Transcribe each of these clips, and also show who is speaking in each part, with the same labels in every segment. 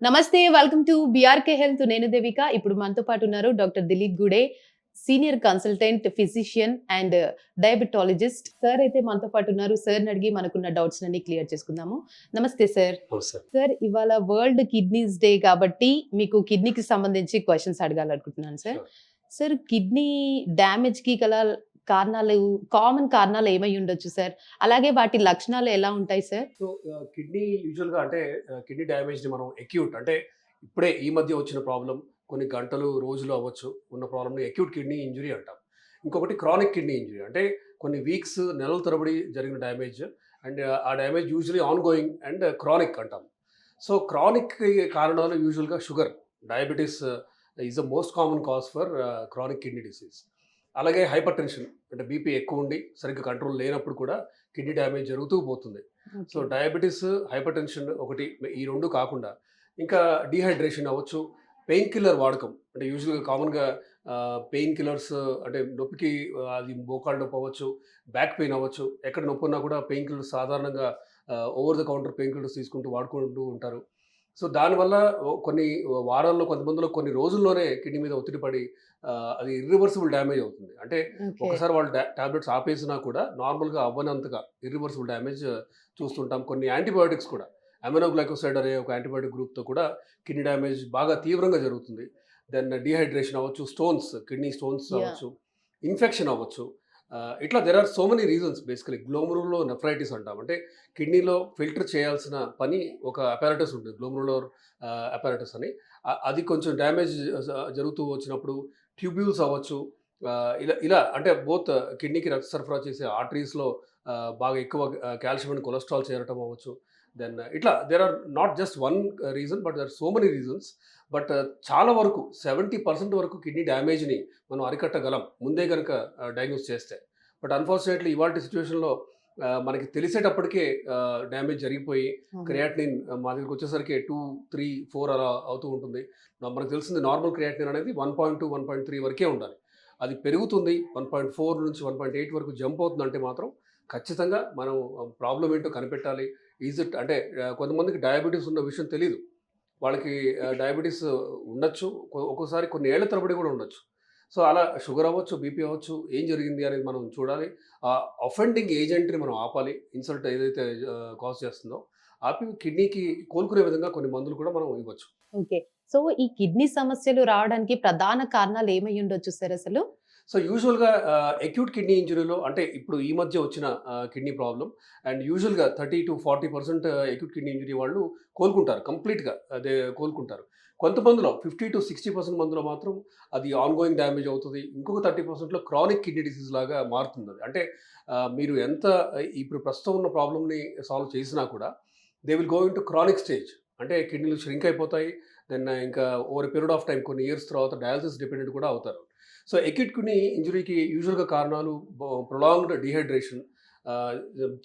Speaker 1: నమస్తే. Welcome to BRK health. నేను దేవిక. ఇప్పుడు మనతో పాటు ఉన్నారు doctor Dilip Gude, senior consultant physician and diabetologist. Sir అయితే మనతో పాటు ఉన్నారు. సార్‌ని అడిగి మనకున్న డౌట్స్ అన్ని క్లియర్ చేసుకుందాము. నమస్తే సార్.
Speaker 2: నమస్తే.
Speaker 1: సార్ ఇవాళ వరల్డ్ కిడ్నీస్ డే కాబట్టి మీకు కిడ్నీకి సంబంధించి క్వెషన్స్ అడగాలనుకుంటున్నాను సార్.
Speaker 2: ష్యూర్.
Speaker 1: సార్ కిడ్నీ డ్యామేజ్‌కి గల కారణాలు కామన్ కారణాలు ఏమై ఉండొచ్చు సార్? అలాగే వాటి లక్షణాలు ఎలా ఉంటాయి సార్?
Speaker 2: సో, కిడ్నీ యూజువల్‌గా అంటే కిడ్నీ డ్యామేజ్‌ని మనం అక్యూట్ అంటే ఇప్పుడే ఈ మధ్య వచ్చిన ప్రాబ్లమ్ కొన్ని గంటలు, రోజులు అవ్వచ్చు ఉన్న ప్రాబ్లమ్‌ని అక్యూట్ కిడ్నీ ఇంజ్యూరీ అంటాం. ఇంకొకటి క్రానిక్ కిడ్నీ ఇంజ్యూరీ అంటే కొన్ని వీక్స్, నెలల తరబడి జరిగిన డ్యామేజ్ అండ్ ఆ damage usually on going and chronic అంటాం. సో, క్రానిక్‌కి కారణాలు యూజువల్‌గా sugar, diabetes is the most common cause for chronic kidney disease. అలాగే హైపర్ టెన్షన్ అంటే బీపీ ఎక్కువ ఉండి సరిగ్గా కంట్రోల్ లేనప్పుడు కూడా కిడ్నీ డ్యామేజ్ జరుగుతూ పోతుంది. So,
Speaker 1: okay.
Speaker 2: Diabetes, hyper tension ఒకటి ఈ 2 కాకుండా ఇంకా డీహైడ్రేషన్ అవ్వచ్చు, పెయిన్ కిల్లర్ వాడకం అంటే యూజువల్‌గా కామన్‌గా పెయిన్ కిల్లర్స్ అంటే నొప్పికి అది మోకాళ్ళ నొప్పి అవ్వచ్చు, బ్యాక్ పెయిన్ అవ్వచ్చు. ఎక్కడ నొప్పున్నా కూడా పెయిన్ కిల్లర్స్ సాధారణంగా over the counter pain killers వాడుకుంటూ ఉంటారు. సో, దానివల్ల కొన్ని వారాల్లో కొంతమందిలో కొన్ని రోజుల్లోనే కిడ్నీ మీద ఒత్తిడి పడి అది ఇర్రివర్సిబుల్ డ్యామేజ్ అవుతుంది. అంటే
Speaker 1: ఓకే.
Speaker 2: ఒకసారి వాళ్ళు టాబ్లెట్స్ ఆపేసినా కూడా నార్మల్‌గా అవ్వనంతగా ఇర్రివర్సిబుల్ డ్యామేజ్ చూస్తుంటాం. కొన్ని యాంటీబయోటిక్స్ కూడా అమినోగ్లైకోసైడ్ అనే ఒక యాంటీబయోటిక్ గ్రూప్‌తో కూడా కిడ్నీ డ్యామేజ్ బాగా తీవ్రంగా జరుగుతుంది. దెన్ డీహైడ్రేషన్ అవ్వచ్చు, స్టోన్స్, కిడ్నీ స్టోన్స్
Speaker 1: యాహ్!
Speaker 2: అవ్వచ్చు, ఇన్ఫెక్షన్ అవ్వచ్చు. ఇట్లా there are so many reasons basically glomerulonephritis అంటాం. అంటే కిడ్నీలో ఫిల్టర్ చేయాల్సిన పని ఒక అపారటస్ ఉంటుంది. గ్లోమెరులర్ అపారటస్ అని. అది కొంచెం డ్యామేజ్ జరుగుతూ వచ్చినప్పుడు ట్యూబ్యూల్స్ అవ్వచ్చు. ఇలా ఇలా అంటే బోత్ కిడ్నీకి రక్త సరఫరా చేసే ఆర్టరీస్‌లో బాగా ఎక్కువ కాల్షియం అండ్ కొలెస్ట్రాల్ చేరటం అవ్వచ్చు. దెన్ ఇట్లా there are not just one reason but there are so many reasons. But చాలా వరకు 70% వరకు కిడ్నీ డ్యామేజ్‌ని మనం అరికట్టగలం. ముందే గనక డయాగ్నోస్ చేస్తే. బట్ అన్‌ఫార్చునేట్‌లీ ఇవాల్టి సిట్యుయేషన్‌లో మనకి తెలిసేటప్పటికే డ్యామేజ్ జరిగిపోయి
Speaker 1: అవును.
Speaker 2: క్రియాటినిన్ మా దగ్గరికొచ్చేసరికి 2, 3, 4 అలా అవుతూ ఉంటుంది. మనకు తెలిసింది నార్మల్ క్రియాటినిన్ అనేది 1.2, 1.3 వరకే ఉండాలి. అది పెరుగుతుంది 1.4 నుంచి 1.8 వరకు జంప్ అవుతుందంటే మాత్రం ఖచ్చితంగా మనం ప్రాబ్లమ్ ఏంటో కనిపెట్టాలి. ఈజ్ ఇట్ అంటే కొంతమందికి డయాబెటిస్ ఉన్న విషయం తెలీదు. వాళ్ళకి డయాబెటిస్ ఉండొచ్చు. ఒక్కోసారి కొన్ని ఏళ్ల తరబడి కూడా ఉండొచ్చు. సో, అలా షుగర్ అవ్వచ్చు, బీపీ అవ్వచ్చు. ఏం జరిగింది అనేది మనం చూడాలి. అఫెండింగ్ ఏజెంట్‌ని మనం ఆపాలి. ఇన్సల్ట్ ఏదైతే కాజ్ చేస్తుందో ఆపి కిడ్నీకి కోలుకునే విధంగా కొన్ని మందులు కూడా మనం ఇవ్వచ్చు.
Speaker 1: ఓకే. సో, ఈ కిడ్నీ సమస్యలు రావడానికి ప్రధాన కారణాలు ఏమై ఉండొచ్చు సార్ అసలు?
Speaker 2: సో, యూజువల్‌గా అక్యూట్ కిడ్నీ ఇంజ్యూరీలో అంటే ఇప్పుడు ఈ మధ్య వచ్చిన కిడ్నీ ప్రాబ్లమ్ అండ్ యూజువల్‌గా 30-40% అక్యూట్ కిడ్నీ ఇంజ్యూరీ వాళ్ళు కోలుకుంటారు. కంప్లీట్‌గా అదే కోలుకుంటారు. కొంతమందిలో 50-60% మందిలో మాత్రం అది ఆన్‌గోయింగ్ డ్యామేజ్ అవుతది. ఇంకొక 30%లో క్రానిక్ కిడ్నీ డిసీజ్ లాగా మారుతుందది. అంటే మీరు ఎంత ఇప్పుడు ప్రస్తుతం ఉన్న ప్రాబ్లమ్‌ని సాల్వ్ చేసినా కూడా they will go into chronic stage. అంటే కిడ్నీలు ష్రింక్ అయిపోతాయి. దెన్ ఇంకా over a period of time కొన్ని ఇయర్స్ తర్వాత డయాలిసిస్ డిపెండెంట్ కూడా అవుతారు. సో, అక్యూట్ కిడ్నీ ఇంజ్యూరీకి యూజువల్‌గా కారణాలు ప్రొలాంగ్డ్ డీహైడ్రేషన్, ఆహ్,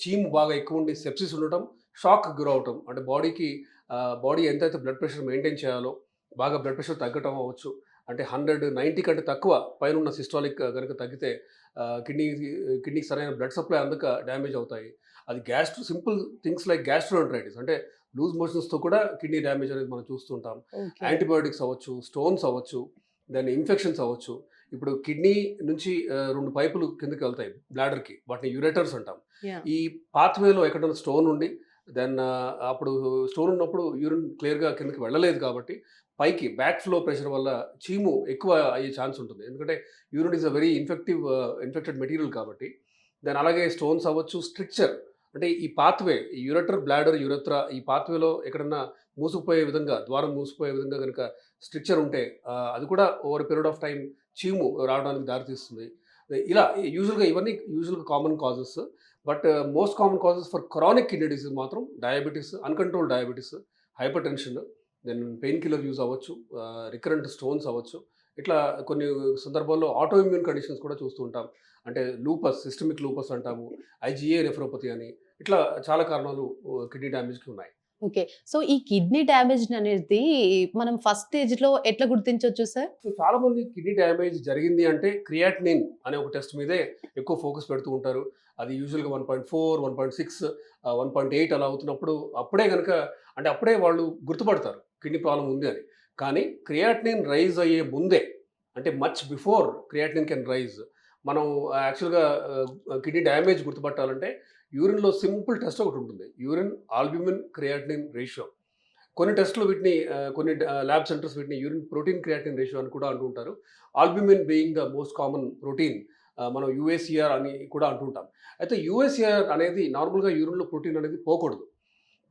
Speaker 2: చీము బాగా ఎక్కువుండి సెప్సిస్ ఉండటం, షాక్‌కి గురవ్వటం. అంటే బాడీ ఎంతైతే బ్లడ్ ప్రెషర్ మెయింటైన్ చేయాలో, బాగా బ్లడ్ ప్రెషర్ తగ్గటం అవ్వచ్చు. అంటే 100, 90 కంటే తక్కువ పైనున్న సిస్టాలిక్ గనుక తగ్గితే కిడ్నీకి సరైన బ్లడ్ సప్లై అందక డ్యామేజ్ అవుతాయి. అది సింపుల్ థింగ్స్ లైక్ గ్యాస్ట్రోఎంటరైటిస్ అంటే లూజ్ మోషన్స్‌తో కూడా కిడ్నీ డ్యామేజ్ అనేది మనం చూస్తుంటాం.
Speaker 1: ఓకే.
Speaker 2: యాంటీబయోటిక్స్ అవ్వచ్చు, స్టోన్స్ అవ్వచ్చు, దాని ఇన్ఫెక్షన్స్ అవ్వచ్చు. ఇప్పుడు కిడ్నీ నుంచి 2 పైపులు కిందకెళ్తాయి బ్లాడర్‌కి. వాటిని యురేటర్స్ అంటాం.
Speaker 1: యాహ్!
Speaker 2: ఈ పాత్‌వేలో ఎక్కడైనా స్టోన్ ఉండి దెన్ అప్పుడు స్టోన్ ఉన్నప్పుడు యూరిన్ క్లియర్‌గా కిందకి వెళ్ళలేదు కాబట్టి పైకి బ్యాక్ ఫ్లో ప్రెషర్ వల్ల చీము ఎక్కువ అయ్యే ఛాన్స్ ఉంటుంది. ఎందుకంటే urine is a very infected material కాబట్టి. దెన్ అలాగే స్టోన్స్ అవ్వచ్చు, స్ట్రిక్చర్ అంటే ఈ పాత్‌వే ఈ యురేటర్, బ్లాడర్, యురెత్రా ఈ పాత్‌వేలో ఎక్కడన్నా మూసుకుపోయే విధంగా ద్వారం మూసుకుపోయే విధంగా గనుక స్ట్రిక్చర్ ఉంటే అది కూడా over a period of time చీము రావడానికి దారితీస్తుంది. ఇలా ఇవన్నీ యూజువల్‌గా common causes. But most common causes for chronic kidney disease మాత్రం diabetes, uncontrolled diabetes, hypertension, then pain killer use అవ్వచ్చు, రికరెంట్ స్టోన్స్ అవ్వచ్చు. ఇట్లా కొన్ని సందర్భాల్లో ఆటో ఇమ్యూన్ కండిషన్స్ కూడా చూస్తూ ఉంటాం. అంటే లూపస్, సిస్టమిక్ లూపస్ అంటాము, ఐజీఏ నెఫ్రోపతి అని ఇట్లా చాలా కారణాలు కిడ్నీ డ్యామేజ్‌కి ఉన్నాయి.
Speaker 1: ఓకే. సో, ఈ కిడ్నీ డ్యామేజ్ అనేది మనం ఫస్ట్ స్టేజ్‌లో ఎట్లా గుర్తించొచ్చు సార్?
Speaker 2: సో, చాలామంది కిడ్నీ డ్యామేజ్ జరిగింది అంటే క్రియాటినిన్ అనే ఒక టెస్ట్ మీదే ఎక్కువ ఫోకస్ పెడుతూ ఉంటారు. అది యూజువల్గా 1.4, 1.6, 1.8 అలా అవుతున్నప్పుడు అప్పుడే కనుక అంటే అప్పుడే వాళ్ళు గుర్తుపడతారు కిడ్నీ ప్రాబ్లం ఉంది అని. కానీ క్రియాటినిన్ రైజ్ అయ్యే ముందే అంటే much before creatinine can rise మనం యాక్చువల్గా కిడ్నీ డ్యామేజ్ గుర్తుపట్టాలంటే యూరిన్లో సింపుల్ టెస్ట్ ఒకటి ఉంటుంది. Urine albumin creatinine ratio. కొన్ని టెస్టులు వీటిని కొన్ని ల్యాబ్ సెంటర్స్ వీటిని యూరిన్ ప్రోటీన్ క్రియాటిన్ రేషియో అని కూడా అంటూ ఉంటారు. Albumin being the most common protein మనం యూఏసీఆర్ అని కూడా అంటుంటాం. అయితే యూఏసీఆర్ అనేది నార్మల్‌గా యూరిన్‌లో ప్రోటీన్ అనేది పోకూడదు.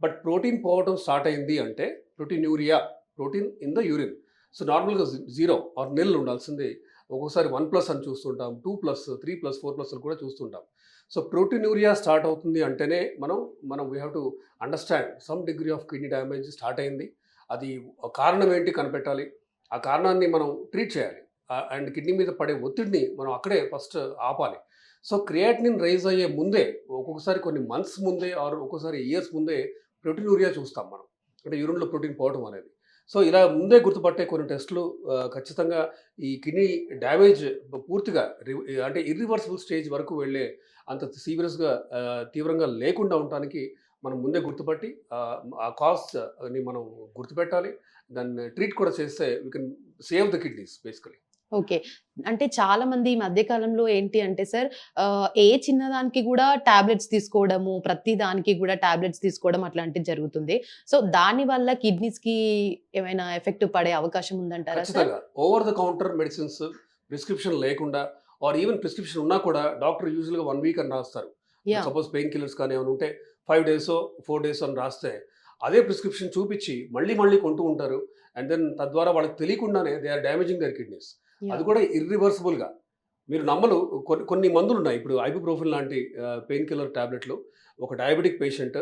Speaker 2: బట్ ప్రోటీన్ పోవటం స్టార్ట్ అయింది అంటే proteinuria, protein in the urine. So నార్మల్‌గా జీరో ఆర్ నిల్ ఉండాల్సింది ఒక్కోసారి 1+ అని చూస్తుంటాం. 2+, 3+, 4+ అని కూడా చూస్తుంటాం. సో ప్రోటీన్యూరియా స్టార్ట్ అవుతుంది అంటేనే మనం we have to understand some degree of kidney damage start అయింది. అది కారణం ఏంటి కనిపెట్టాలి. ఆ కారణాన్ని మనం ట్రీట్ చేయాలి. అండ్ కిడ్నీ మీద పడే ఒత్తిడిని మనం అక్కడే ఫస్ట్ ఆపాలి. సో క్రియాటినిన్ రైజ్ అయ్యే ముందే ఒక్కొక్కసారి కొన్ని మంత్స్ ముందే ఆర్ ఒక్కోసారి ఇయర్స్ ముందే ప్రోటీన్యూరియా చూస్తాం మనం. అంటే యూరిన్‌లో ప్రోటీన్ పోవటం అనేది. సో ఇలా ముందే గుర్తుపట్టే కొన్ని టెస్టులు ఖచ్చితంగా ఈ కిడ్నీ డ్యామేజ్ పూర్తిగా అంటే ఇర్రివర్సిబుల్ స్టేజ్ వరకు వెళ్ళే అంత సీరియస్‌గా తీవ్రంగా లేకుండా ఉండటానికి మనం ముందే గుర్తుపట్టి ఆ కాజ్‌ని మనం గుర్తుపెట్టాలి. దాన్ని ట్రీట్ కూడా చేస్తే we can save the kidneys basically.
Speaker 1: Okay. అంటే చాలామంది ఈ మధ్య కాలంలో ఏంటి అంటే సార్ ఏ చిన్నదానికి గూడా టాబ్లెట్స్ తీసుకోవడము, ప్రతి దానికి గూడా టాబ్లెట్స్ తీసుకోవడం అట్లాంటిది జరుగుతుంది. సో దానివల్ల కిడ్నీస్‌కి ఏమైనా ఎఫెక్ట్ పడే అవకాశం ఉందంటారా సార్?
Speaker 2: ఖచ్చితంగా. Over the counter medicines prescription లేకుండా ఆర్ ఈవెన్ ప్రిస్క్రిప్షన్ ఉన్నా కూడా డాక్టర్ యూజువల్‌గా 1 వీక్ అని రాస్తారు.
Speaker 1: యాహ్!
Speaker 2: సపోజ్ పెయిన్ కిల్లర్స్ కానీ ఏమైనా ఉంటే 5 డేసో, 4 డేసో అని రాస్తే అదే ప్రిస్క్రిప్షన్ చూపించి మళ్ళీ కొంటూ ఉంటారు. అండ్ దెన్ తద్వారా వాళ్ళకి తెలియకుండానే they are damaging their kidneys. అది
Speaker 1: యాహ్!
Speaker 2: కూడా ఇర్రివర్సిబుల్‌గా. మీరు నమ్మరు కొన్ని మందులున్నాయి. ఇప్పుడు ఐబుప్రోఫెన్ లాంటి పెయిన్ కిల్లర్ టాబ్లెట్‌లు ఒక డయాబెటిక్ పేషెంట్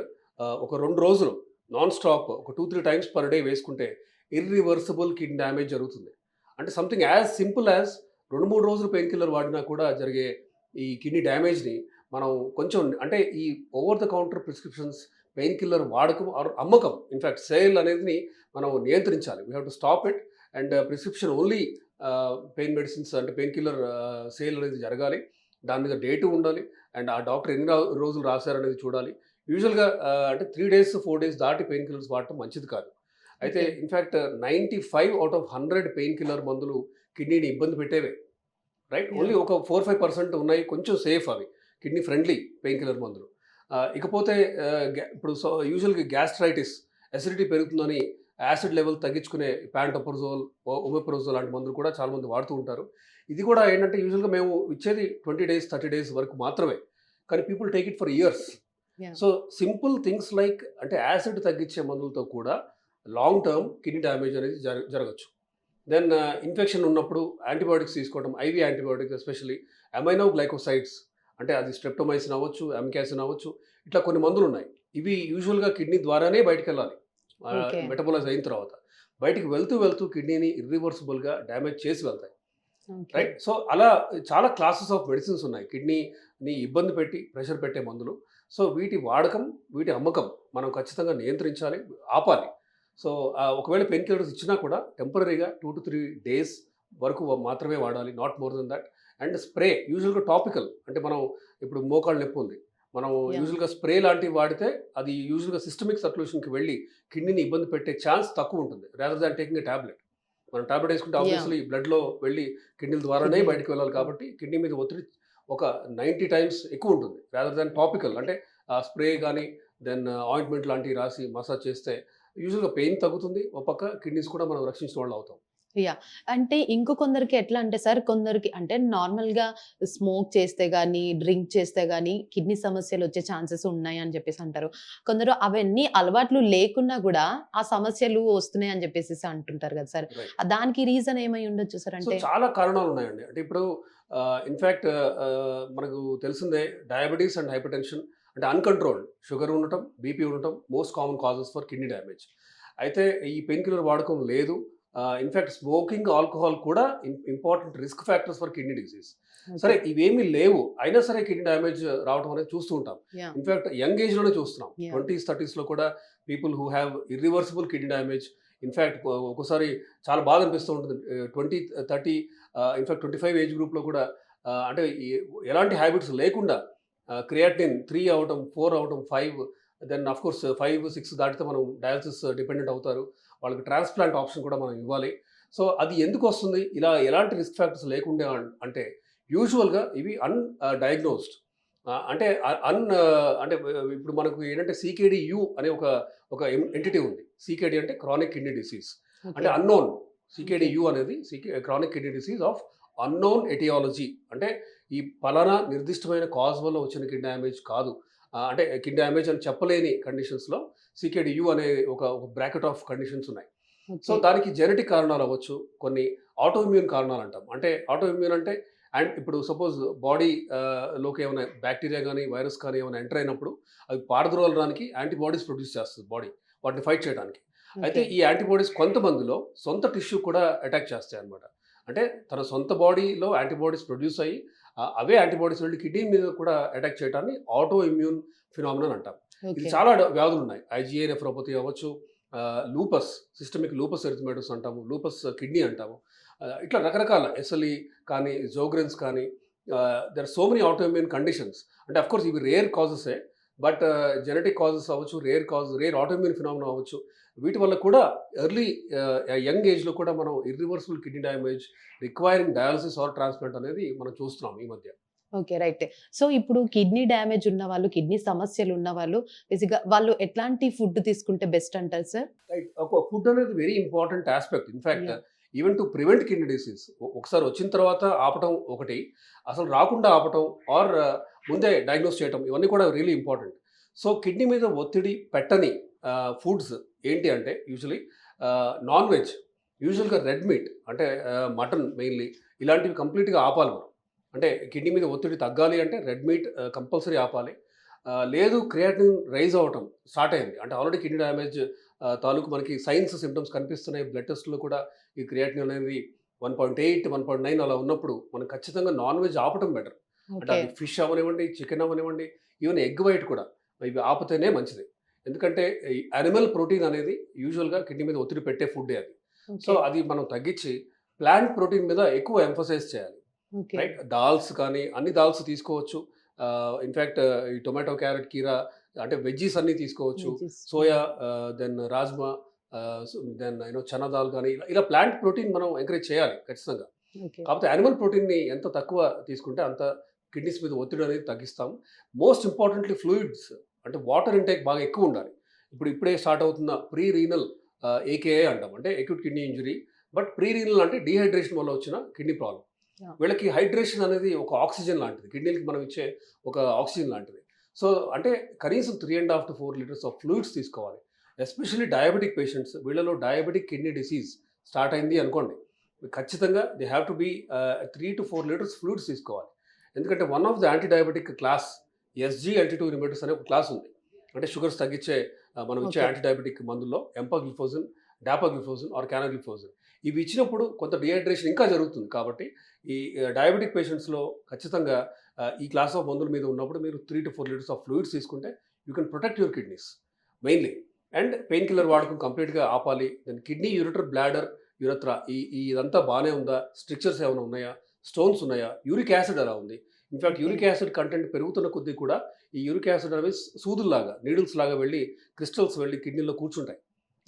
Speaker 2: ఒక 2 రోజులు నాన్ స్టాప్ ఒక 2, 3 టైమ్స్ పర్ డే వేసుకుంటే ఇర్రివర్సిబుల్ కిడ్నీ డ్యామేజ్ జరుగుతుంది. అంటే సంథింగ్ యాజ్ సింపుల్ యాజ్ 2, 3 రోజులు పెయిన్ కిల్లర్ వాడినా కూడా జరిగే ఈ కిడ్నీ డ్యామేజ్‌ని మనం కొంచెం అంటే ఈ over the counter prescriptions pain killer వాడకం ఆర్ అమ్మకం ఇన్‌ఫాక్ట్ సేల్ అనేదిని మనం నియంత్రించాలి. We have to stop it and prescription only pain medicines అంటే పెయిన్ కిల్లర్ సేల్ అనేది జరగాలి. దాని మీద డేటు ఉండాలి. అండ్ ఆ డాక్టర్ ఎన్ని రోజులు రాశారనేది చూడాలి. యూజువల్‌గా అంటే 3 డేస్, 4 డేస్ దాటి పెయిన్ కిల్లర్స్ వాడటం మంచిది కాదు. అయితే
Speaker 1: okay.
Speaker 2: In fact 95 out of 100 pain killer మందులు కిడ్నీని ఇబ్బంది పెట్టేవే. రైట్? Only
Speaker 1: yeah!
Speaker 2: ఒక 4, 5% ఉన్నాయి. కొంచెం సేఫ్ అవి. కిడ్నీ ఫ్రెండ్లీ పెయిన్ కిల్లర్ మందులు. ఇకపోతే ఇప్పుడు యూజువల్‌గా గ్యాస్ట్రైటిస్, అసిడిటీ పెరుగుతుందని యాసిడ్ లెవెల్ తగ్గించుకునే పాంటోప్రజోల్, ఒమెప్రజోల్ లాంటి మందులు కూడా చాలామంది వాడుతూ ఉంటారు. ఇది కూడా ఏంటంటే యూజువల్‌గా మేము ఇచ్చేది 20 డేస్, 30 డేస్ వరకు మాత్రమే. కానీ people take it for years.
Speaker 1: Yeah!
Speaker 2: So simple things like అంటే యాసిడ్ తగ్గించే మందులతో కూడా లాంగ్ టర్మ్ కిడ్నీ డ్యామేజ్ అనేది జరగొచ్చు. దెన్ ఇన్ఫెక్షన్ ఉన్నప్పుడు యాంటీబయాటిక్స్ తీసుకోవడం, ivy antibiotics especially amino glycosides అంటే అది స్ట్రెప్టోమైసిన్ అవ్వచ్చు, అమికాసిన్ అవ్వచ్చు. ఇట్లా కొన్ని మందులున్నాయి. ఇవి యూజువల్‌గా కిడ్నీ ద్వారానే బయటికెళ్ళాలి.
Speaker 1: ఓకే.
Speaker 2: మెటబోలైజ్ అయిన తర్వాత. బయటికి వెళ్తూ కిడ్నీని ఇర్రివర్సిబుల్‌గా డ్యామేజ్ చేసి వెళ్తాయి.
Speaker 1: ఓకే.
Speaker 2: రైట్? సో, అలా చాలా క్లాసెస్ ఆఫ్ మెడిసిన్స్ ఉన్నాయి. కిడ్నీని ఇబ్బంది పెట్టి ప్రెషర్ పెట్టే మందులు. సో, వీటి వాడకం, వీటి అమ్మకం మనం ఖచ్చితంగా నియంత్రించాలి, ఆపాలి. సో, ఒకవేళ పెయిన్ కిల్లర్స్ ఇచ్చినా కూడా టెంపరరీగా 2-3 డేస్ వరకు మాత్రమే వాడాలి. Not more than that. And spray యూజువల్‌గా టాపికల్ అంటే మనం ఇప్పుడు మోకాళ్ళ నొప్పి ఉంది. మనం
Speaker 1: యాహ్!
Speaker 2: యూజువల్‌గా స్ప్రే లాంటివి వాడితే అది యూజువల్‌గా సిస్టమిక్ సర్క్యులేషన్‌కి వెళ్ళి కిడ్నీని ఇబ్బంది పెట్టే ఛాన్స్ తక్కువుంటుంది. Rather than taking a tablet. మనం టాబ్లెట్ ఏసుకుంటే
Speaker 1: యాహ్!
Speaker 2: ఆబ్వియస్‌లీ బ్లడ్‌లో వెళ్ళి కిడ్నీల ద్వారానే
Speaker 1: కిడ్నీలో.
Speaker 2: బయటికి వెళ్ళాలి
Speaker 1: హ్మ్.
Speaker 2: కాబట్టి కిడ్నీ మీద ఒత్తిడి ఒక 90 టైమ్స్ ఎక్కువుంటుంది. రాదర్ థాన్ టాపికల్ అంటే స్ప్రే గాని, దెన్ ఆయింట్‌మెంట్ లాంటివి రాసి మసాజ్ చేస్తే యూజువల్‌గా పెయిన్ తగ్గుతుంది. ఒక పక్క కిడ్నీస్ కూడా మనం రక్షించిన వాళ్ళవుతాం.
Speaker 1: యాహ్! అంటే ఇంకో కొందరికి ఎట్లా అంటే సార్ కొందరికి అంటే నార్మల్‌గా స్మోక్ చేస్తే గాని, డ్రింక్ చేస్తే గాని కిడ్నీ సమస్యలొచ్చే ఛాన్సెస్ ఉన్నాయి అని చెప్పేసి అంటారు. కొందరు అవన్నీ అలవాట్లు లేకున్నా గూడా ఆ సమస్యలు వస్తున్నాయి అని చెప్పేసేసి అంటుంటారు గదా సార్.
Speaker 2: రైట్.
Speaker 1: దానికి రీజన్ ఏమై ఉండొచ్చు సార్?
Speaker 2: సో,
Speaker 1: అంటే
Speaker 2: చాలా కారణాలున్నాయండి. అంటే ఇప్పుడు ఇన్‌ఫాక్ట్ మనకు తెలిసిందే డయాబెటిస్ అండ్ హైపర్‌టెన్షన్ అంటే అన్‌కంట్రోల్డ్ షుగర్ ఉండటం, బీపీ ఉండటం most common causes for kidney damage. అయితే ఈ పెయిన్ కిల్లర్ వాడకం లేదు. ఇన్‌ఫాక్ట్ స్మోకింగ్, ఆల్కహాల్ కూడా important risk factors for kidney disease.
Speaker 1: Okay.
Speaker 2: సరే ఇవేమీ లేవు. అయినా సరే కిడ్నీ డ్యామేజ్ రావడం అనేది చూస్తూ ఉంటాం.
Speaker 1: యాహ్!
Speaker 2: ఇన్‌ఫాక్ట్ యంగ్ ఏజ్‌లోనే చూస్తున్నాం.
Speaker 1: యాహ్!
Speaker 2: 20స్, 30స్‌లో కూడా people who have irreversible kidney damage in fact ఒక్కోసారి చాలా బాధ అనిపిస్తూ ఉంటుంది. 20, 30 ఇన్‌ఫాక్ట్ 25 ఏజ్ గ్రూప్‌లో కూడా అంటే ఎలాంటి హ్యాబిట్స్ లేకుండా క్రియాటినిన్ 3 అవ్వటం, 4 అవ్వటం, 5, దెన్ ఆఫ్‌కోర్స్ 5, 6 దాటితే మనం డయాలిసిస్ డిపెండెంట్ అవుతారు. వాళ్ళకి ట్రాన్స్‌ప్లాంట్ ఆప్షన్ కూడా మనం ఇవ్వాలి. సో, అది ఎందుకొస్తుంది? ఇలా ఎలాంటి రిస్క్ ఫ్యాక్టర్స్ లేకుండా అంటే యూజువల్‌గా ఇవి డయాగ్నోస్డ్. అంటే అంటే ఇప్పుడు మనకు ఏంటంటే సీకేడీయూ అనే ఒక ఎంటిటీ ఉంది. సీకేడీ అంటే క్రానిక్ కిడ్నీ డిసీజ్. అంటే
Speaker 1: ఓకే.
Speaker 2: అన్‌నోన్.
Speaker 1: ఓకే.
Speaker 2: సీకేడీయూ అనేది chronic kidney disease of unknown aetiology. అంటే ఈ పలానా నిర్దిష్టమైన కాజ్ వల్ల వచ్చిన కిడ్నీ డ్యామేజ్ కాదు. అంటే కిడ్నీ డ్యామేజ్ అని చెప్పలేని కండిషన్స్‌లో సీకేడీయూ అనే ఒక బ్రాకెట్ ఆఫ్ కండిషన్స్ ఉన్నాయి. So,
Speaker 1: okay.
Speaker 2: దానికి జెనెటిక్ కారణాలు అవ్వచ్చు. కొన్ని ఆటోఇమ్యూన్ కారణాలు అంటాం. అంటే ఆటోఇమ్యూన్ అంటే అండ్ ఇప్పుడు సపోజ్ బాడీ లోకి ఏమైనా బ్యాక్టీరియా గాని, వైరస్ కానీ ఏమైనా ఎంటర్ అయినప్పుడు అవి పారద్రోలడానికి యాంటీబాడీస్ ప్రొడ్యూస్ చేస్తది బాడీ. వాటిని ఫైట్ చేయడానికి. అయితే
Speaker 1: ఓకే.
Speaker 2: ఈ యాంటీబాడీస్ కొంతమందిలో సొంత టిష్యూ కూడా అటాక్ చేస్తాయన్నమాట. అంటే తన సొంత బాడీలో యాంటీబాడీస్ ప్రొడ్యూస్ అయ్యి అవే యాంటీబాడీస్ వెళ్లి కిడ్నీ మీద కూడా అటాక్ చేయడాన్ని ఆటో ఇమ్యూన్ ఫినామినన్ అంటాం. ఇది
Speaker 1: ఓకే.
Speaker 2: చాలా వ్యాధులున్నాయి. ఐజీఏ నెఫ్రోపతి అవ్వచ్చు, లూపస్, సిస్టమిక్ లూపస్ ఎరిథమెటోస్ అంటాము, లూపస్ కిడ్నీ అంటాము. ఇట్లా రకరకాల ఎస్ఎల్ఈ కానీ, జోగ్రెన్స్ కానీ, there are so many auto immune conditions. అంటే అఫ్‌కోర్స్ ఇవి రేర్ కాజెసే. బట్ జెనెటిక్ కాజెస్ అవ్వచ్చు, రేర్ ఆటో ఇమ్యూన్ ఫినామినా అవ్వచ్చు. వీటి వల్ల కూడా ఎర్లీ యంగ్ ఏజ్‌లో కూడా మనం irreversible kidney damage requiring dialysis or transplant అనేది మనం చూస్తున్నాం ఈ మధ్య.
Speaker 1: ఓకే. రైట్. సో, ఇప్పుడు కిడ్నీ డ్యామేజ్ ఉన్నవాళ్ళు, కిడ్నీ సమస్యలు ఉన్నవాళ్ళు బేసిక్‌గా వాళ్ళు ఎట్లాంటి ఫుడ్ తీసుకుంటే బెస్ట్ అంటారు సార్?
Speaker 2: రైట్. ఒక ఫుడ్ అనేది very important aspect. In fact
Speaker 1: yeah!
Speaker 2: Even to prevent kidney disease. ఒకసారి వచ్చిన తర్వాత ఆపటం ఒకటి, అసలు రాకుండా ఆపటం ఆర్ ముందే డయాగ్నోస్ చేయటం ఇవన్నీ కూడా రియల్లీ ఇంపార్టెంట్. సో, కిడ్నీ మీద ఒత్తిడి పెట్టని ఫుడ్స్ ఏంటి అంటే యూజువల్లీ నాన్ వెజ్, యూజువల్‌గా రెడ్ మీట్ అంటే మటన్ మెయిన్‌లీ ఇలాంటివి కంప్లీట్‌గా ఆపాలి మనం. అంటే కిడ్నీ మీద ఒత్తిడి తగ్గాలి అంటే రెడ్ మీట్ కంపల్సరీ ఆపాలి. లేదు క్రియాటినిన్ రైజ్ అవ్వటం స్టార్ట్ అయింది. అంటే ఆల్రెడీ కిడ్నీ డ్యామేజ్ తాలూకు మనకి సైన్స్ సింప్టమ్స్ కనిపిస్తున్నాయి. బ్లడ్ టెస్ట్‌లో కూడా ఈ క్రియాటినిన్ అనేది 1.8, 1.9 అలా ఉన్నప్పుడు మనం ఖచ్చితంగా నాన్ వెజ్ ఆపటం బెటర్. అంటే
Speaker 1: ఓకే.
Speaker 2: అది ఫిష్ అవ్వనివ్వండి, చికెన్ అవ్వనివ్వండి, ఈవెన్ ఎగ్ వైట్ కూడా ఇవి ఆపితేనే మంచిది. ఎందుకంటే ఈ యానిమల్ ప్రోటీన్ అనేది యూజువల్‌గా కిడ్నీ మీద ఒత్తిడి పెట్టే ఫుడ్డే అది. So,
Speaker 1: okay.
Speaker 2: అది మనం తగ్గించి ప్లాంట్ ప్రోటీన్ మీద ఎక్కువ ఎంఫసైజ్ చేయాలి.
Speaker 1: ఓకే.
Speaker 2: రైట్. దాల్స్ కానీ అన్ని దాల్స్ తీసుకోవచ్చు. ఇన్‌ఫాక్ట్ ఈ టొమాటో, క్యారట్, కీరా అంటే వెజ్జీస్ అన్నీ తీసుకోవచ్చు.
Speaker 1: Veggies.
Speaker 2: Soya, then rajma, then chana dal గానీ ఇలా ఇలా ప్లాంట్ ప్రోటీన్ మనం ఎంకరేజ్ చేయాలి ఖచ్చితంగా.
Speaker 1: ఓకే.
Speaker 2: కాకపోతే యానిమల్ ప్రోటీన్‌ని ఎంత తక్కువ తీసుకుంటే అంత కిడ్నీస్ మీద ఒత్తిడి అనేది తగ్గిస్తాం. మోస్ట్ ఇంపార్టెంట్‌లీ ఫ్లూయిడ్స్ అంటే వాటర్ ఇంటేక్ బాగా ఎక్కువ ఉండాలి. ఇప్పుడే స్టార్ట్ అవుతున్న ప్రీ రీనల్ ఏకేఐ అంటాం. అంటే acute kidney injury. But pre renal అంటే డీహైడ్రేషన్ వల్ల వచ్చిన కిడ్నీ ప్రాబ్లమ్.
Speaker 1: యాహ్!
Speaker 2: వీళ్ళకి హైడ్రేషన్ అనేది ఒక ఆక్సిజన్ లాంటిది. కిడ్నీలకి మనం ఇచ్చే ఒక ఆక్సిజన్ లాంటిది. సో, అంటే కనీసం 3.5-4 లీటర్స్ ఆఫ్ ఫ్లూయిడ్స్ తీసుకోవాలి. ఎస్పెషల్లీ డయాబెటిక్ పేషెంట్స్ వీళ్ళలో డయాబెటిక్ కిడ్నీ డిసీజ్ స్టార్ట్ అయింది అనుకోండి. ఖచ్చితంగా they have to be 3-4 litres fluids తీసుకోవాలి. ఎందుకంటే one of the anti diabetic class SGLT2 inhibitors అనే ఒక క్లాస్ ఉంది. అంటే షుగర్స్ తగ్గించే మనం ఇచ్చే
Speaker 1: ఓకే.
Speaker 2: యాంటీ డయాబెటిక్ మందుల్లో ఎంపాగ్లిఫోజన్, డాపాగ్లిఫోజన్ ఆర్ కానాగ్లిఫోజన్ ఇవి ఇచ్చినప్పుడు కొంత డీహైడ్రేషన్ ఇంకా జరుగుతుంది. కాబట్టి ఈ డయాబెటిక్ పేషెంట్స్‌లో ఖచ్చితంగా ఈ క్లాస్ ఆఫ్ మందుల మీద ఉన్నప్పుడు మీరు 3-4 లీటర్స్ ఆఫ్ ఫ్లూయిడ్స్ తీసుకుంటే you can protect your kidneys mainly. And pain killer వాడకం కంప్లీట్‌గా ఆపాలి. దెన్ కిడ్నీ, యూరెటర్, బ్లాడర్, యురెత్రా ఇదంతా బానే ఉందా? స్ట్రిక్చర్స్ ఏమైనా ఉన్నాయా? స్టోన్స్ ఉన్నాయా? యూరిక్ యాసిడ్ ఎలా ఉంది? In fact
Speaker 1: okay.
Speaker 2: Uric acid content పెరుగుతున్న కొద్దీ కూడా ఈ యూరిక్ యాసిడ్ అనేవి సూదుల్లాగా, నీడిల్స్ లాగా వెళ్ళి క్రిస్టల్స్ వెళ్ళి కిడ్నీలో కూర్చుంటాయి.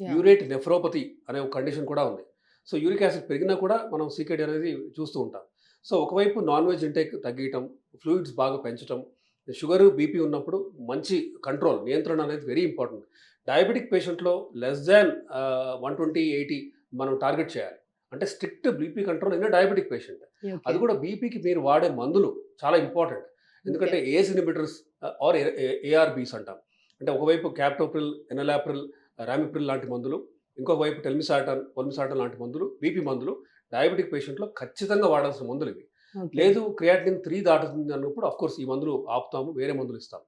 Speaker 1: యాహ్!
Speaker 2: యూరేట్ నెఫ్రోపతి అనే ఒక కండిషన్ కూడా ఉంది. సో, యూరిక్ యాసిడ్ పెరిగినా కూడా మనం సీకేడీ అనేది చూస్తూ ఉంటాం. సో, ఒకవైపు నాన్ వెజ్ ఇంటేక్ తగ్గియటం, ఫ్లూయిడ్స్ బాగా పెంచటం, షుగరు, బీపీ ఉన్నప్పుడు మంచి కంట్రోల్, నియంత్రణ అనేది వెరీ ఇంపార్టెంట్. డయాబెటిక్ పేషెంట్‌లో లెస్ థాన్ 120, 80 మనం టార్గెట్ చేయాలి. అంటే strict BP control in a diabetic patient.
Speaker 1: Okay.
Speaker 2: అది కూడా బీపీకి మీరు వాడే మందులు చాలా ఇంపార్టెంట్.
Speaker 1: ఓకే.
Speaker 2: ఎందుకంటే ఏస్ ఇన్హిబిటర్స్ ఆర్ ఏఆర్‌బీస్ అంటాం. అంటే ఒకవైపు క్యాప్టోప్రిల్, ఎనలాప్రిల్, రామిప్రిల్ లాంటి మందులు, ఇంకొక వైపు టెల్మిసాటన్, ఒల్మిసాటన్ లాంటి మందులు, బీపీ మందులు డయాబెటిక్ పేషెంట్‌లో ఖచ్చితంగా వాడాల్సిన మందులివి.
Speaker 1: ఓకే.
Speaker 2: లేదు క్రియాటినిన్ 3 దాటుతుంది అన్నప్పుడు ఆఫ్‌కోర్స్ ఈ మందులు ఆపుతాము. వేరే మందులు ఇస్తాం.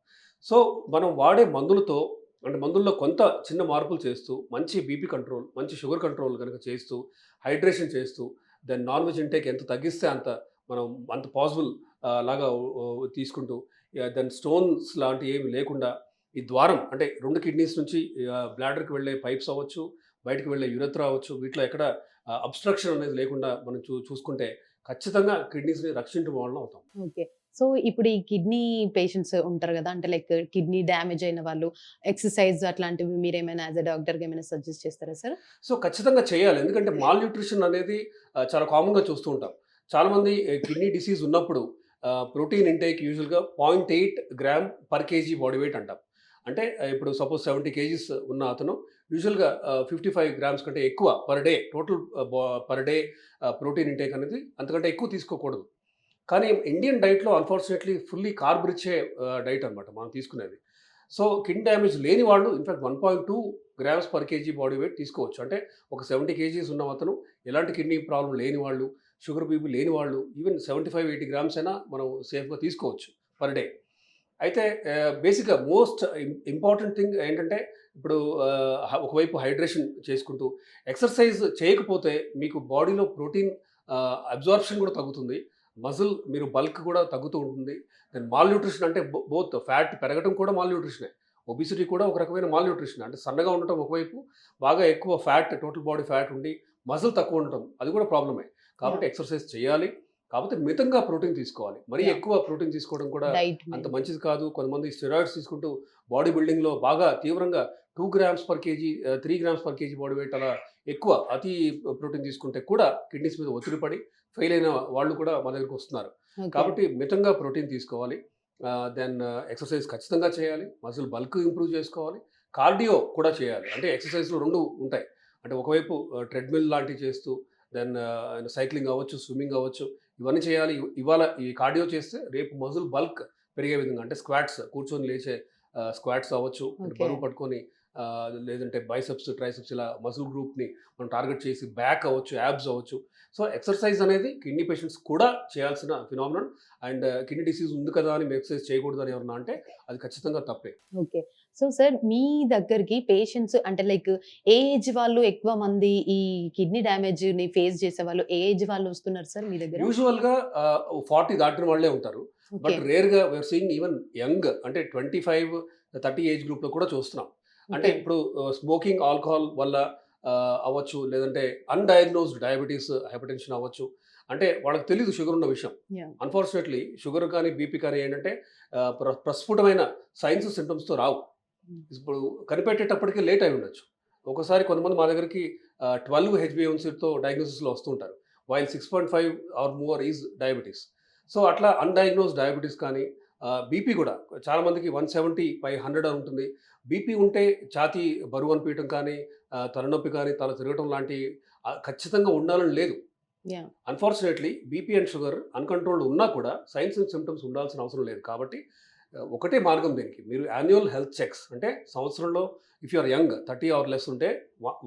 Speaker 2: సో, మనం వాడే మందులతో అంటే మందుల్లో కొంత చిన్న మార్పులు చేస్తూ, మంచి బీపీ కంట్రోల్, మంచి షుగర్ కంట్రోల్ గనుక చేస్తూ, హైడ్రేషన్ చేస్తూ, దెన్ నాన్ వెజ్ ఇంటేక్ ఎంత తగ్గిస్తే అంత మనం అంత పాసిబుల్ లాగా తీసుకుంటూ, దెన్ స్టోన్స్ లాంటివి ఏమి లేకుండా ఈ ద్వారం అంటే 2 కిడ్నీస్ నుంచి బ్లాడర్‌కి వెళ్ళే పైప్స్ అవ్వచ్చు, బయటికి వెళ్ళే యురెత్రా అవ్వచ్చు. వీటిలో ఎక్కడ అబ్‌స్ట్రక్షన్ అనేది లేకుండా మనం చూసుకుంటే ఖచ్చితంగా కిడ్నీస్‌ని రక్షించిన వాళ్ళం అవుతాం.
Speaker 1: ఓకే. సో ఇప్పుడు ఈ కిడ్నీ పేషెంట్స్ ఉంటారు కదా! అంటే లైక్ కిడ్నీ డ్యామేజ్ అయిన వాళ్ళు ఎక్సర్‌సైజ్ అట్లాంటివి మీరేమైనా యాస్ ఎ డాక్టర్‌గా ఏమైనా సజెస్ట్ చేస్తారా సార్?
Speaker 2: సో, ఖచ్చితంగా చేయాలి. ఎందుకంటే మాల్ న్యూట్రిషన్ అనేది చాలా కామన్‌గా చూస్తూ ఉంటాం. చాలామంది కిడ్నీ డిసీజ్ ఉన్నప్పుడు ప్రోటీన్ ఇంటేక్ యూజువల్‌గా 0.8 gram per KG body weight అంటాం. అంటే ఇప్పుడు సపోజ్ 70 కేజీస్ ఉన్న అతను యూజువల్‌గా 55 గ్రామ్స్ కంటే ఎక్కువ per day total per day protein intake అనేది అంతకంటే ఎక్కువ తీసుకోకూడదు. కానీ ఇండియన్ డైట్‌లో అన్‌ఫార్చునేట్‌లీ ఫుల్లీ కార్బ్ రిచ్చే డైట్ అనమాట మనం తీసుకునేది. సో, కిడ్నీ డ్యామేజ్ లేని వాళ్ళు in fact 1.2 grams per KG body weight తీసుకోవచ్చు. అంటే ఒక 70 కేజీస్ ఉన్న అతను ఎలాంటి కిడ్నీ ప్రాబ్లమ్ లేని వాళ్ళు, షుగర్ బీపీ లేని వాళ్ళు ఈవెన్ 75, 80 గ్రామ్స్ అయినా మనం సేఫ్‌గా తీసుకోవచ్చు పర్ డే. అయితే బేసిక్‌గా మోస్ట్ ఇంపార్టెంట్ థింగ్ ఏంటంటే ఇప్పుడు ఒకవైపు హైడ్రేషన్ చేసుకుంటూ ఎక్సర్సైజ్ చేయకపోతే మీకు బాడీలో ప్రోటీన్ అబ్జార్ప్షన్ కూడా తగ్గుతుంది. మజిల్ మీరు బల్క్ కూడా తగ్గుతూ ఉంటుంది. దెన్ మాల్ న్యూట్రిషన్ అంటే బోత్ ఫ్యాట్ పెరగడం కూడా మాల్ న్యూట్రిషనే. ఒబిసిటీ కూడా ఒక రకమైన మాల్ న్యూట్రిషన్. అంటే సన్నగా ఉండటం ఒకవైపు, బాగా ఎక్కువ ఫ్యాట్ టోటల్ బాడీ ఫ్యాట్ ఉండి మజిల్ తక్కువ ఉండటం అది కూడా ప్రాబ్లమే. కాబట్టి
Speaker 1: యాహ్!
Speaker 2: ఎక్సర్సైజ్ చేయాలి. కాకపోతే మితంగా ప్రోటీన్ తీసుకోవాలి. మరీ
Speaker 1: యాహ్!
Speaker 2: ఎక్కువ ప్రోటీన్ తీసుకోవడం కూడా
Speaker 1: డైట్
Speaker 2: అంత
Speaker 1: మెయిన్.
Speaker 2: మంచిది కాదు. కొంతమంది స్టెరాయిడ్స్ తీసుకుంటూ బాడీ బిల్డింగ్‌లో బాగా తీవ్రంగా 2 grams per KG 3 grams per KG body weight అలా ఎక్కువ అతి ప్రోటీన్ తీసుకుంటే కూడా కిడ్నీస్ మీద ఒత్తిడి పడి ఫెయిల్ అయిన వాళ్ళు కూడా మన దగ్గరికి వస్తున్నారు.
Speaker 1: ఓకే.
Speaker 2: కాబట్టి మితంగా ప్రోటీన్ తీసుకోవాలి. దెన్ ఎక్సర్సైజ్ ఖచ్చితంగా చేయాలి. మజిల్ బల్క్ ఇంప్రూవ్ చేసుకోవాలి. కార్డియో కూడా చేయాలి. అంటే ఎక్సర్సైజ్‌లో 2 ఉంటాయి. అంటే ఒకవైపు ట్రెడ్‌మిల్ లాంటివి చేస్తూ దెన్ సైక్లింగ్ అవ్వచ్చు, స్విమ్మింగ్ అవ్వచ్చు. ఇవన్నీ చేయాలి. ఇవాళ ఈ కార్డియో చేస్తే రేపు మజిల్ బల్క్ పెరిగే విధంగా అంటే స్క్వాట్స్ కూర్చొని లేచే స్క్వాట్స్ అవ్వచ్చు. అంటే
Speaker 1: ఓకే.
Speaker 2: బరువు పట్టుకొని లేదంటే బైసెప్స్, ట్రైసెప్స్ ఇలా మజిల్ గ్రూప్‌ని మనం టార్గెట్ చేసి బ్యాక్ అవ్వచ్చు, యాబ్స్ అవ్వచ్చు. సో, ఎక్సర్సైజ్ అనేది కిడ్నీ పేషెంట్స్ కూడా చేయాల్సిన ఫినామినన్. అండ్ కిడ్నీ డిసీజ్ ఉంది కదా అని మేము ఎక్సర్సైజ్ చేయకూడదని ఎవరన్నా అంటే అది ఖచ్చితంగా తప్పే.
Speaker 1: ఓకే. సో సార్ మీ దగ్గరికి పేషెంట్స్ అంటే లైక్ ఏ ఏజ్ వాళ్ళు ఎక్కువ మంది ఈ కిడ్నీ డ్యామేజ్‌ని ఫేస్ చేసేవాళ్ళు ఏ ఏజ్ వాళ్ళు వస్తున్నారు సార్ మీ దగ్గర?
Speaker 2: యూజువల్‌గా 40 దాటిన వాళ్ళే ఉంటారు.
Speaker 1: ఓకే.
Speaker 2: బట్ రేర్‌గా we are seeing even young అంటే 25, 30 ఏజ్ గ్రూప్‌లో కూడా చూస్తున్నాం. అంటే
Speaker 1: ఓకే.
Speaker 2: ఇప్పుడు స్మోకింగ్, ఆల్కహాల్ వల్ల అవ్వచ్చు. లేదంటే అన్‌డయాగ్నోస్డ్ డయాబెటిస్, హైపర్‌టెన్షన్ అవ్వచ్చు. అంటే వాళ్ళకి తెలీదు షుగర్ ఉన్న విషయం.
Speaker 1: యాహ్!
Speaker 2: అన్‌ఫార్చునేట్‌లీ షుగర్ కానీ, బీపీ కానీ ఏంటంటే ప్రస్ఫుటమైన సైన్స్, సింప్టమ్స్‌తో రావు.
Speaker 1: హ్మ్.
Speaker 2: ఇప్పుడు కనిపెట్టేటప్పటికి లేట్ అయి ఉండొచ్చు. ఒక్కోసారి కొంతమంది మా దగ్గరికి 12 హెచ్‌బీఏవన్సీతో డయాగ్నోసిస్‌లో వస్తూ ఉంటారు. While 6.5 or more is diabetes. So, అట్లా అన్‌డయాగ్నోస్డ్ డయాబెటిస్ కానీ బీపీ కూడా చాలామందికి 170/100 అని ఉంటుంది. బీపీ ఉంటే ఛాతీ బరువు అనిపించడం కానీ, తలనొప్పి కానీ, తల తిరగటం లాంటి ఖచ్చితంగా ఉండాలని లేదు.
Speaker 1: Yeah!
Speaker 2: Unfortunately BP and sugar uncontrolled ఉన్నా కూడా సైన్స్ అండ్ సింప్టమ్స్ ఉండాల్సిన అవసరం లేదు. కాబట్టి ఒకటే మార్గం దీనికి. మీరు యాన్యువల్ హెల్త్ చెక్స్ అంటే సంవత్సరంలో if you are young 30 or less ఉంటే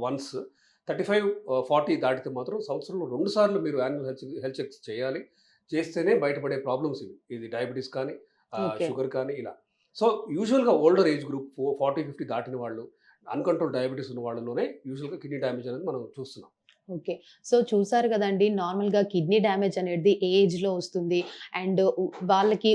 Speaker 2: వన్స్ 35, 40 దాటితే మాత్రం సంవత్సరంలో 2 సార్లు మీరు యాన్యువల్ హెల్త్ చెక్స్ చేయాలి. చేస్తేనే బయటపడే ప్రాబ్లమ్స్ ఇవి. ఇది డయాబెటిస్ కానీ,
Speaker 1: ఓకే.
Speaker 2: షుగర్ కానీ ఇలా. సో, యూజువల్‌గా ఓల్డర్ ఏజ్ గ్రూప్ 40, 50 దాటిన వాళ్ళు, అన్‌కంట్రోల్డ్ డయాబెటిస్ ఉన్న వాళ్ళలోనే యూజువల్‌గా కిడ్నీ డ్యామేజ్ అనేది మనం చూస్తున్నాం.
Speaker 1: ఓకే. సో చూసారు గదండీ! నార్మల్‌గా కిడ్నీ డ్యామేజ్ అనేది ఏ ఏజ్‌లో వస్తుంది. అండ్ వాళ్ళకి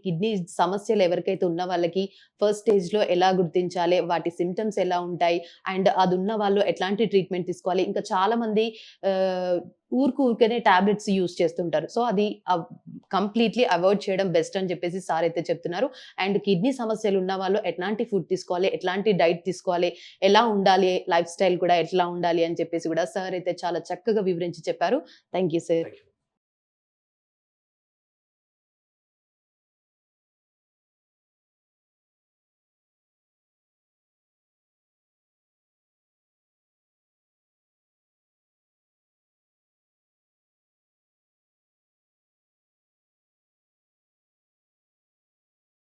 Speaker 1: కిడ్నీ సమస్యలు ఎవరికైతే ఉన్న వాళ్ళకి ఫస్ట్ స్టేజ్‌లో ఎలా గుర్తించాలి? వాటి సింప్టమ్స్ ఎలా ఉంటాయి? అండ్ అదున్న వాళ్ళు ఎట్లాంటి ట్రీట్మెంట్ తీసుకోవాలి? ఇంకా చాలామంది ఆహ్, ఊరికనే టాబ్లెట్స్ యూజ్ చేస్తుంటారు. సో అది కంప్లీట్‌లీ అవాయిడ్ చేయడం బెస్ట్ అని చెప్పేసి సార్ అయితే చెప్తున్నారు. అండ్ కిడ్నీ సమస్యలు ఉన్న వాళ్ళు ఎట్లాంటి ఫుడ్ తీసుకోవాలి? ఎట్లాంటి డైట్ తీసుకోవాలి? ఎలా ఉండాలి? లైఫ్ స్టైల్ కూడా ఎట్లా ఉండాలి? అని చెప్పేసి కూడా సార్ అయితే చాలా చక్కగా వివరించి చెప్పారు. Thank you sir.
Speaker 2: Thank you.